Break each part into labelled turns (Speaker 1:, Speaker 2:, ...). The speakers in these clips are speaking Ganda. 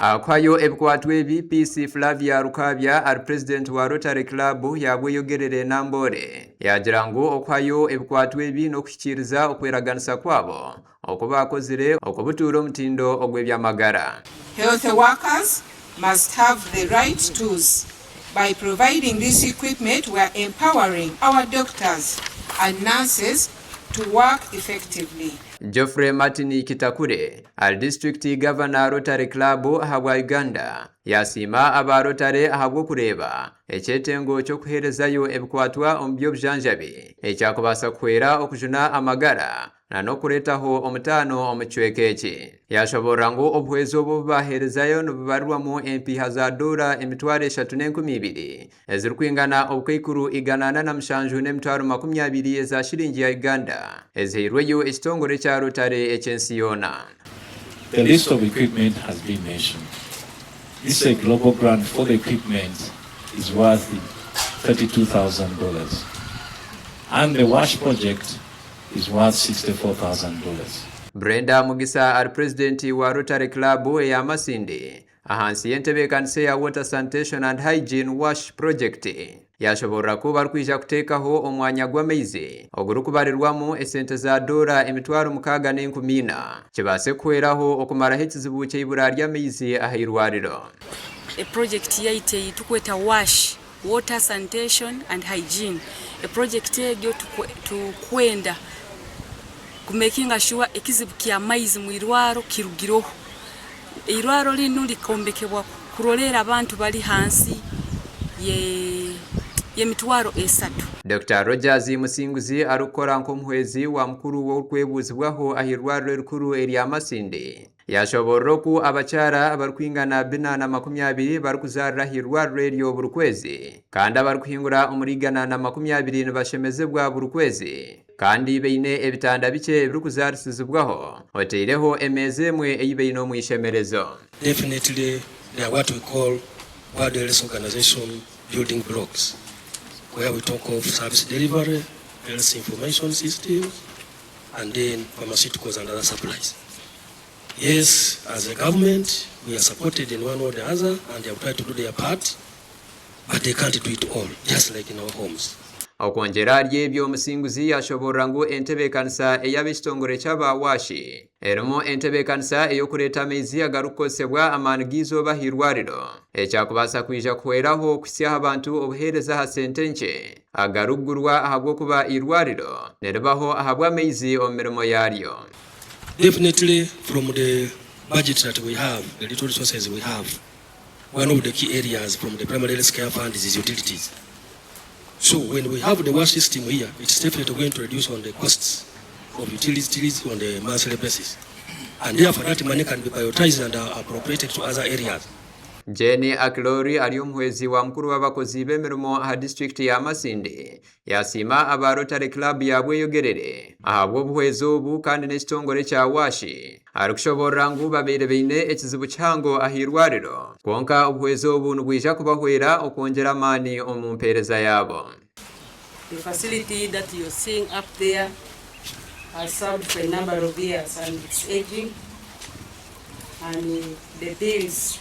Speaker 1: Akwayo ebikwatwa ebi PC Flavia Rukabya ari president wa Rotary Club yabweyogerere Nambole yagira ngu okwayo ebikwatwa ebi n'okuhikiriza okweraganisa kwabo okuba akozire okubutuura omutindo ogw'ebyamagara.
Speaker 2: Health workers must have the right tools. By providing this equipment, we are empowering our doctors and nurses to work effectively.
Speaker 1: Geoffrey Martin Kitakure, al district governor Rotary Club habwa Uganda, yasima aba Rotary habwo kureba ekyetengo ky'okuherezayo ebikwatwa omu by'obujanjabi ekyakubasa kuhwera okujuna amagara na n'okuretaho omutaano omu kicweka eki. Yashobora ngu obuhwezo obu baherezayo nibubarirwamu empiha za dola emitwaro 320 ezirikwingana obukaikuru 107 eza shilingi ya Uganda ezihairweyo ekitongole kya Rotary ekyensi yoona.
Speaker 3: The list of equipment has been mentioned. This is a global grant for the equipment is worth $32,000, and the WASH project is worth $64,000.
Speaker 1: Brenda Mugisa ari president wa Rotary Club ya Masindi ahansi y'entebeekanisa ya Water Sanitation and Hygiene WASH project yashobora kuba arikwija kuteekaho omwanya gw'amaizi ogurikubarirwamu esente za dola emitwaro 610 kibase kuhweraho okumaraho ekizibu ky'eibura ry'amaizi aha irwariro.
Speaker 4: A project yaite tukweta WASH, Water Sanitation and Hygiene. A project egyo tukwenda kumakinga sure ekizibu kya maizi mu irwaro kirugiroho. Irwaro lino likombekebwa kurolera abantu bali hansi yemitwaro 3.
Speaker 1: Dr. Rogers Musinguzi arukora nk'omuhwezi wa mukuru w'okwebuzibwaho ahirwariro rikuru erya Masindi. Yashobora ku abakyara abarikwingana 420 barikuzarira ahirwariro eryo buri kwezi kandi abarikuhingura omurigana na 20 nibashemezebwa buri kwezi kandi beine ebitanda bike ebirikuzarisizibwaho oteireho emeze emwe eyibeine omwishemerezo.
Speaker 5: Definitely they are what we call World Health Organization building blocks, where we talk of service delivery, health information system, and then pharmaceuticals and other supplies. Yes, as a government, we are supported in one or the other, and they have tried to do their part, but they can't do it all, just like in our homes.
Speaker 1: Okwongera ry'ebyo Omusinguzi yashobora ngu entebeekanisa ey'ab'ekitongole ky'aba WASH erimu entebeekanisa ey'okureeta amaizi agarukukosebwa amaani g'izooba ah'irwariro ekyakubasa kwija kuhweraho okusyaho abantu obuheereza ha sente nkye agarugurwa ahabw'okuba irwariro niribaho ahabw'amaizi omu mirimo yaryo.
Speaker 5: Definitely from the budget that we have, the little resources we have, one of the key areas from the primary health care fund is utilities. So when we have the WASH system here, it's definitely going to reduce on the costs of utilities on the monthly basis. And therefore that money can be prioritized and appropriated to other areas.
Speaker 1: Jenny Aklori ari omuhwezi wa mukuru w'abakozi b'emirimo ha district ya Masindi yasima aba Rotary Club yabweyogerere ahabwo obuhwezi obu kandi n'ekitongole kya WASH arikushobora ngu babeire beine ekizibu kihango ah'irwariro kwonka obuhwezi obu nibwija kubahwera okwongera amaani omu mpeereza yabo.
Speaker 6: The facility that you're seeing up there has served for a number of years and it's aging, and the bills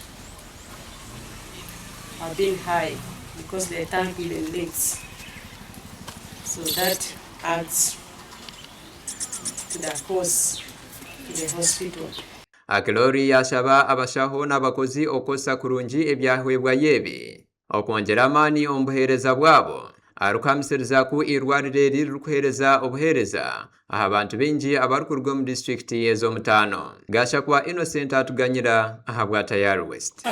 Speaker 6: have been high because the tank even leaks. So that adds to the cost to the hospital.
Speaker 1: Aklori yashaba abashaho n'abakozi okosa kurungi ebyahwebwa yebi okwongera amaani omu buheereza bwabo arukamisiriza ku irwariro eri rikuheereza obuheereza aha abantu bingi abarikuruga mu district ez'omutaano. Gashakwa Innocent atuganyira ahabwa Tayari West.